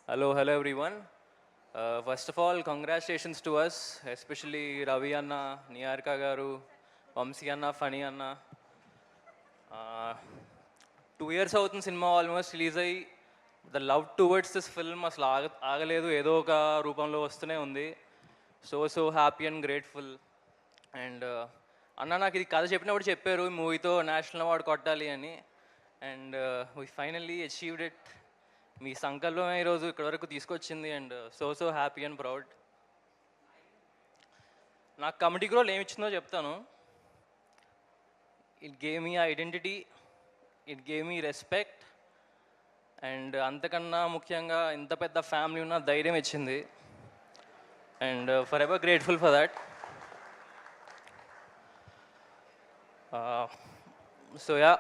Hello everyone. First of all, congratulations to us, especially Ravi Anna, Niyarka Garu, Vamsi Anna, Funny Anna. 2 years అవుతుంది cinema almost release అయ్యి the love towards this film అసలు ఆగలేదు, ఏదో ఒక రూపంలో వస్తూనే ఉంది. So happy and grateful. And అన్న నాకు ఇది కథ చెప్పినప్పుడు చెప్పారు ఈ మూవీతో నేషనల్ అవార్డు కొట్టాలి అని. And we finally achieved it. మీ సంకల్పమే ఈరోజు ఇక్కడ వరకు తీసుకొచ్చింది. And so happy and proud. నాకు కమిటీకి రోల్ ఏమి ఇచ్చిందో చెప్తాను. It gave me identity, it gave me respect, and అంతకన్నా ముఖ్యంగా ఇంత పెద్ద ఫ్యామిలీ ఉన్న ధైర్యం ఇచ్చింది. And forever grateful for that. So yeah,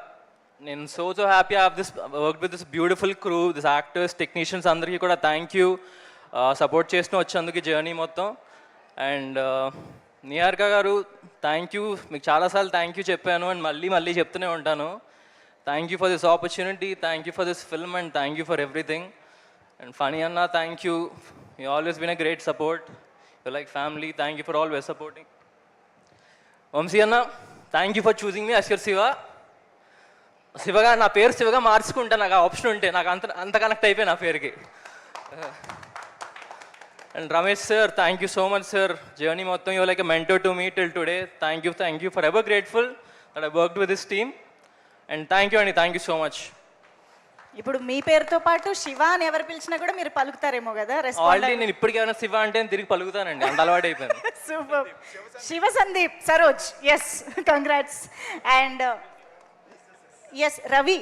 నేను so happy I have this work with this beautiful crew, this actors, technicians అందరికీ కూడా థ్యాంక్ యూ సపోర్ట్ చేస్తూ వచ్చేందుకు జర్నీ మొత్తం. అండ్ నిహారిక గారు థ్యాంక్ యూ, మీకు చాలాసార్లు థ్యాంక్ యూ చెప్పాను అండ్ మళ్ళీ చెప్తూనే ఉంటాను. Thank you for this opportunity, thank you for this film and thank you for everything. And Phani అన్న thank you, you always been a great support, you like family, thank you for always supporting. Vamsi అన్న thank you for choosing me as your శివగా. నా పేరు శివగా మార్చుకుంటా, నాకు ఆ option ఉంటే. నాకు అంత కనెక్ట్ అయిపోయి నా పేరుకి. And Ramesh sir thank you so much sir. Journey మొత్తం you like a mentor to me till today. Thank you forever grateful that I worked with this team. And thank you అండి, thank you so much. ఇప్పుడు మీ పేరుతో పాటు శివ అని ఎవరు పిలిచినా కూడా మీరు పలుకుతారేమో కదా? ఆల్రెడీ నేను ఇప్పటికేమైనా శివ అంటే తిరిగి పలుకుతానండి, అంత అలవాటు అయిపోయాను. Super. Shiva Sandeep Saroj, yes, congrats. And S Ravi.